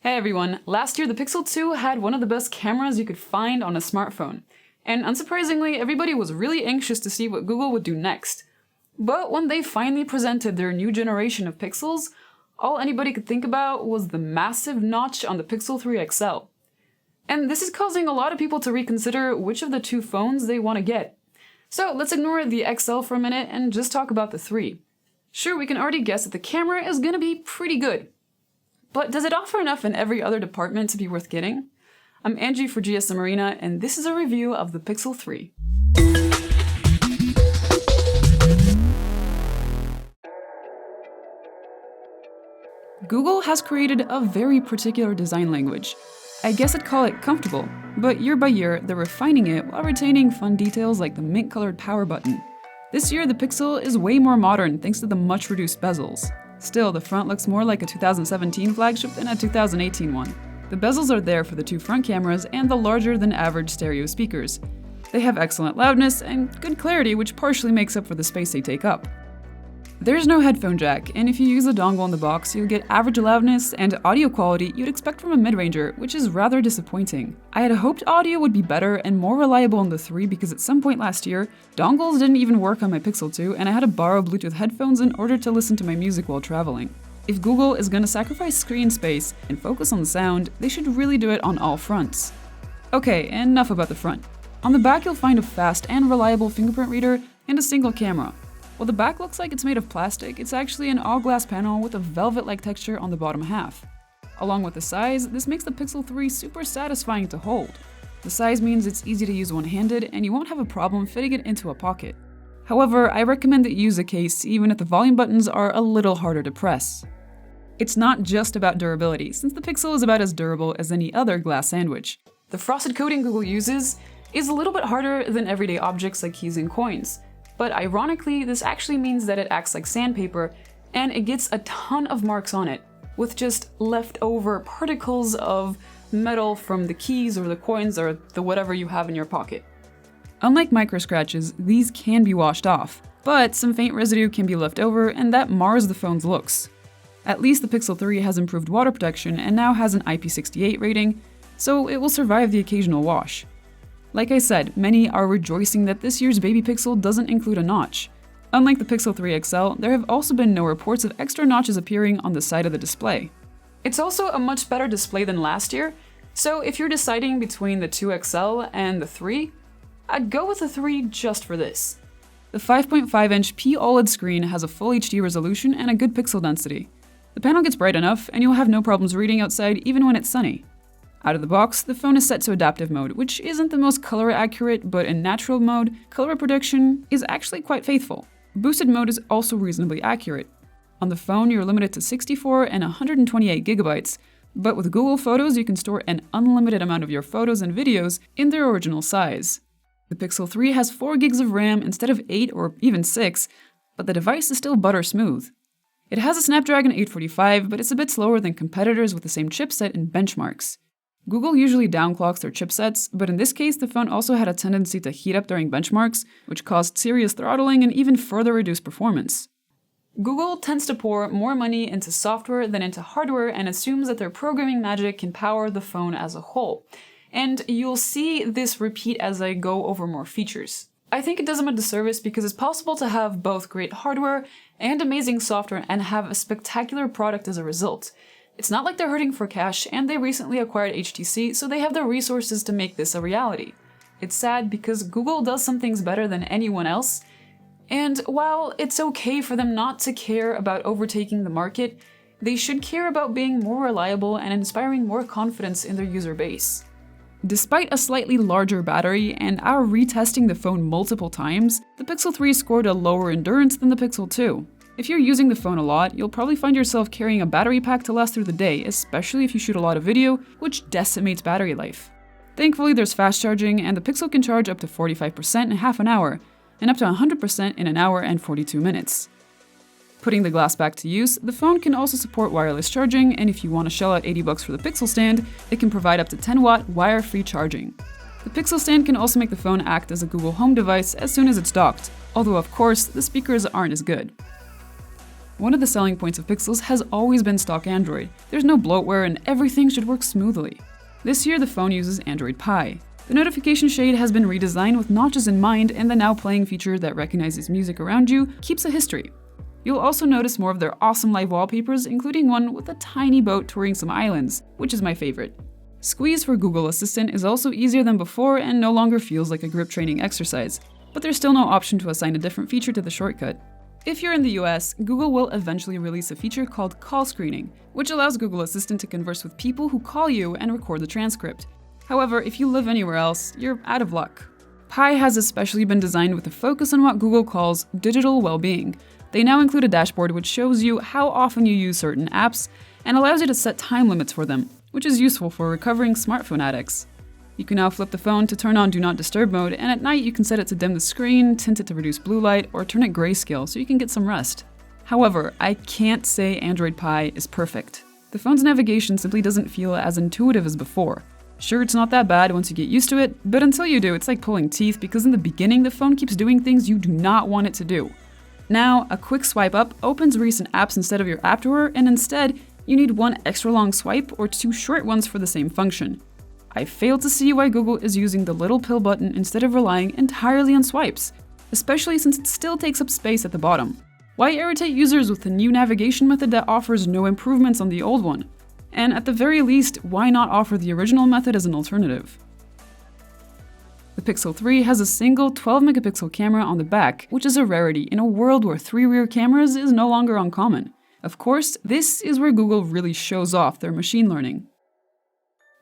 Hey everyone, last year the Pixel 2 had one of the best cameras you could find on a smartphone. And unsurprisingly, everybody was really anxious to see what Google would do next. But when they finally presented their new generation of Pixels, all anybody could think about was the massive notch on the Pixel 3 XL. And this is causing a lot of people to reconsider which of the two phones they want to get. So let's ignore the XL for a minute and just talk about the 3. Sure, we can already guess that the camera is gonna be pretty good. But does it offer enough in every other department to be worth getting? I'm Angie for GSM Arena, and this is a review of the Pixel 3. Google has created a very particular design language. I guess I'd call it comfortable, but year by year, they're refining it while retaining fun details like the mint-colored power button. This year, the Pixel is way more modern thanks to the much-reduced bezels. Still, the front looks more like a 2017 flagship than a 2018 one. The bezels are there for the two front cameras and the larger-than-average stereo speakers. They have excellent loudness and good clarity, which partially makes up for the space they take up. There's no headphone jack, and if you use a dongle in the box, you'll get average loudness and audio quality you'd expect from a mid-ranger, which is rather disappointing. I had hoped audio would be better and more reliable on the 3 because at some point last year, dongles didn't even work on my Pixel 2 and I had to borrow Bluetooth headphones in order to listen to my music while traveling. If Google is gonna sacrifice screen space and focus on the sound, they should really do it on all fronts. Okay, enough about the front. On the back you'll find a fast and reliable fingerprint reader and a single camera. While the back looks like it's made of plastic, it's actually an all-glass panel with a velvet-like texture on the bottom half. Along with the size, this makes the Pixel 3 super satisfying to hold. The size means it's easy to use one-handed, and you won't have a problem fitting it into a pocket. However, I recommend that you use a case even if the volume buttons are a little harder to press. It's not just about durability, since the Pixel is about as durable as any other glass sandwich. The frosted coating Google uses is a little bit harder than everyday objects like keys and coins. But ironically, this actually means that it acts like sandpaper, and it gets a ton of marks on it, with just leftover particles of metal from the keys or the coins or the whatever you have in your pocket. Unlike micro scratches, these can be washed off, but some faint residue can be left over and that mars the phone's looks. At least the Pixel 3 has improved water protection and now has an IP68 rating, so it will survive the occasional wash. Like I said, many are rejoicing that this year's baby Pixel doesn't include a notch. Unlike the Pixel 3 XL, there have also been no reports of extra notches appearing on the side of the display. It's also a much better display than last year, so if you're deciding between the 2 XL and the 3, I'd go with the 3 just for this. The 5.5-inch P-OLED screen has a full HD resolution and a good pixel density. The panel gets bright enough, and you'll have no problems reading outside even when it's sunny. Out of the box, the phone is set to adaptive mode, which isn't the most color accurate, but in natural mode, color reproduction is actually quite faithful. Boosted mode is also reasonably accurate. On the phone, you're limited to 64 and 128 gigabytes, but with Google Photos, you can store an unlimited amount of your photos and videos in their original size. The Pixel 3 has 4 gigs of RAM instead of 8 or even 6, but the device is still butter smooth. It has a Snapdragon 845, but it's a bit slower than competitors with the same chipset in benchmarks. Google usually downclocks their chipsets, but in this case the phone also had a tendency to heat up during benchmarks, which caused serious throttling and even further reduced performance. Google tends to pour more money into software than into hardware and assumes that their programming magic can power the phone as a whole. And you'll see this repeat as I go over more features. I think it does them a disservice because it's possible to have both great hardware and amazing software and have a spectacular product as a result. It's not like they're hurting for cash, and they recently acquired HTC, so they have the resources to make this a reality. It's sad because Google does some things better than anyone else, and while it's okay for them not to care about overtaking the market, they should care about being more reliable and inspiring more confidence in their user base. Despite a slightly larger battery and our retesting the phone multiple times, the Pixel 3 scored a lower endurance than the Pixel 2. If you're using the phone a lot, you'll probably find yourself carrying a battery pack to last through the day, especially if you shoot a lot of video, which decimates battery life. Thankfully, there's fast charging, and the Pixel can charge up to 45% in half an hour, and up to 100% in an hour and 42 minutes. Putting the glass back to use, the phone can also support wireless charging, and if you want to shell out $80 for the Pixel stand, it can provide up to 10-watt wire-free charging. The Pixel stand can also make the phone act as a Google Home device as soon as it's docked, although of course, the speakers aren't as good. One of the selling points of Pixels has always been stock Android. There's no bloatware and everything should work smoothly. This year the phone uses Android Pie. The notification shade has been redesigned with notches in mind, and the Now Playing feature that recognizes music around you keeps a history. You'll also notice more of their awesome live wallpapers, including one with a tiny boat touring some islands, which is my favorite. Squeeze for Google Assistant is also easier than before and no longer feels like a grip training exercise, but there's still no option to assign a different feature to the shortcut. If you're in the US, Google will eventually release a feature called Call Screening, which allows Google Assistant to converse with people who call you and record the transcript. However, if you live anywhere else, you're out of luck. Pi has especially been designed with a focus on what Google calls digital well-being. They now include a dashboard which shows you how often you use certain apps and allows you to set time limits for them, which is useful for recovering smartphone addicts. You can now flip the phone to turn on Do Not Disturb mode, and at night you can set it to dim the screen, tint it to reduce blue light, or turn it grayscale so you can get some rest. However, I can't say Android Pie is perfect. The phone's navigation simply doesn't feel as intuitive as before. Sure, it's not that bad once you get used to it, but until you do, it's like pulling teeth because in the beginning the phone keeps doing things you do not want it to do. Now, a quick swipe up opens recent apps instead of your app drawer, and instead, you need one extra long swipe or two short ones for the same function. I fail to see why Google is using the little pill button instead of relying entirely on swipes, especially since it still takes up space at the bottom. Why irritate users with a new navigation method that offers no improvements on the old one? And at the very least, why not offer the original method as an alternative? The Pixel 3 has a single 12-megapixel camera on the back, which is a rarity in a world where 3 rear cameras is no longer uncommon. Of course, this is where Google really shows off their machine learning.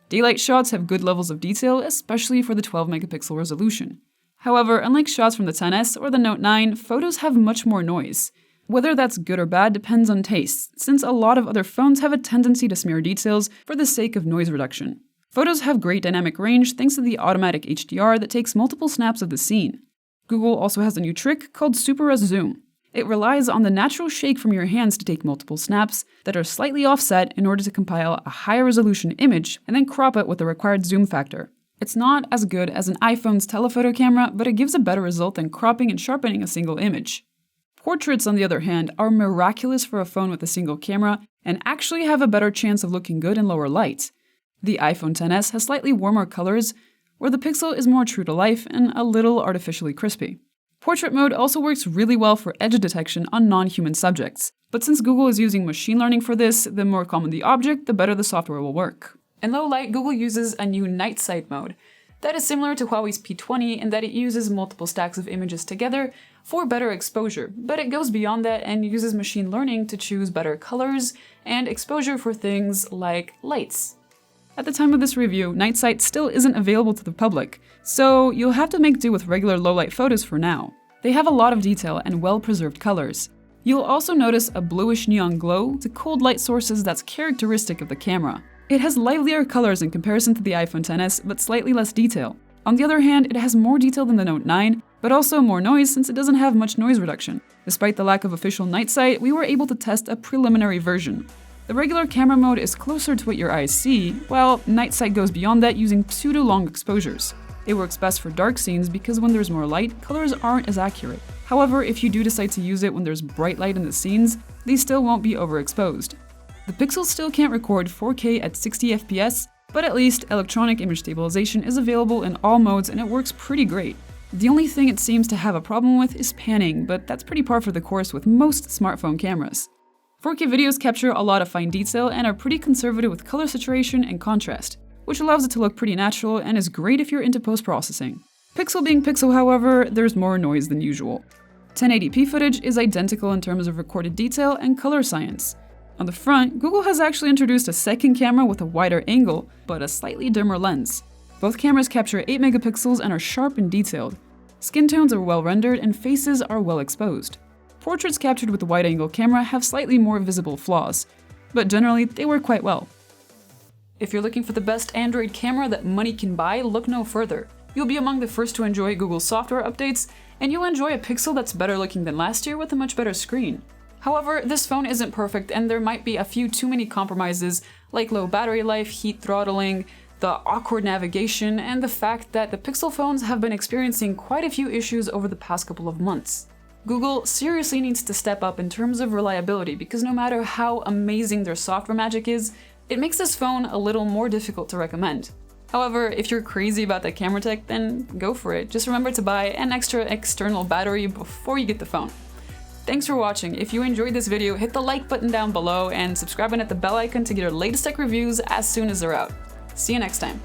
Daylight shots have good levels of detail, especially for the 12-megapixel resolution. However, unlike shots from the XS or the Note 9, photos have much more noise. Whether that's good or bad depends on taste, since a lot of other phones have a tendency to smear details for the sake of noise reduction. Photos have great dynamic range thanks to the automatic HDR that takes multiple snaps of the scene. Google also has a new trick called Super Res Zoom. It relies on the natural shake from your hands to take multiple snaps that are slightly offset in order to compile a higher resolution image and then crop it with the required zoom factor. It's not as good as an iPhone's telephoto camera, but it gives a better result than cropping and sharpening a single image. Portraits, on the other hand, are miraculous for a phone with a single camera and actually have a better chance of looking good in lower light. The iPhone XS has slightly warmer colors, where the Pixel is more true to life and a little artificially crispy. Portrait mode also works really well for edge detection on non-human subjects, but since Google is using machine learning for this, the more common the object, the better the software will work. In low light, Google uses a new night sight mode. That is similar to Huawei's P20 in that it uses multiple stacks of images together for better exposure, but it goes beyond that and uses machine learning to choose better colors and exposure for things like lights. At the time of this review, night sight still isn't available to the public, so you'll have to make do with regular low-light photos for now. They have a lot of detail and well-preserved colors. You'll also notice a bluish neon glow to cold light sources that's characteristic of the camera. It has livelier colors in comparison to the iPhone XS, but slightly less detail. On the other hand, it has more detail than the Note 9, but also more noise since it doesn't have much noise reduction. Despite the lack of official night sight, we were able to test a preliminary version. The regular camera mode is closer to what your eyes see, while night sight goes beyond that using pseudo-long exposures. It works best for dark scenes because when there's more light, colors aren't as accurate. However, if you do decide to use it when there's bright light in the scenes, these still won't be overexposed. The Pixel still can't record 4K at 60 FPS, but at least electronic image stabilization is available in all modes and it works pretty great. The only thing it seems to have a problem with is panning, but that's pretty par for the course with most smartphone cameras. 4K videos capture a lot of fine detail and are pretty conservative with color saturation and contrast, which allows it to look pretty natural and is great if you're into post-processing. Pixel being Pixel, however, there's more noise than usual. 1080p footage is identical in terms of recorded detail and color science. On the front, Google has actually introduced a second camera with a wider angle, but a slightly dimmer lens. Both cameras capture 8 megapixels and are sharp and detailed. Skin tones are well rendered and faces are well exposed. Portraits captured with the wide-angle camera have slightly more visible flaws, but generally they work quite well. If you're looking for the best Android camera that money can buy, look no further. You'll be among the first to enjoy Google's software updates, and you'll enjoy a Pixel that's better looking than last year with a much better screen. However, this phone isn't perfect and there might be a few too many compromises, like low battery life, heat throttling, the awkward navigation, and the fact that the Pixel phones have been experiencing quite a few issues over the past couple of months. Google seriously needs to step up in terms of reliability because no matter how amazing their software magic is, it makes this phone a little more difficult to recommend. However, if you're crazy about the camera tech, then go for it. Just remember to buy an extra external battery before you get the phone. Thanks for watching. If you enjoyed this video, hit the like button down below and subscribe and hit the bell icon to get our latest tech reviews as soon as they're out. See you next time.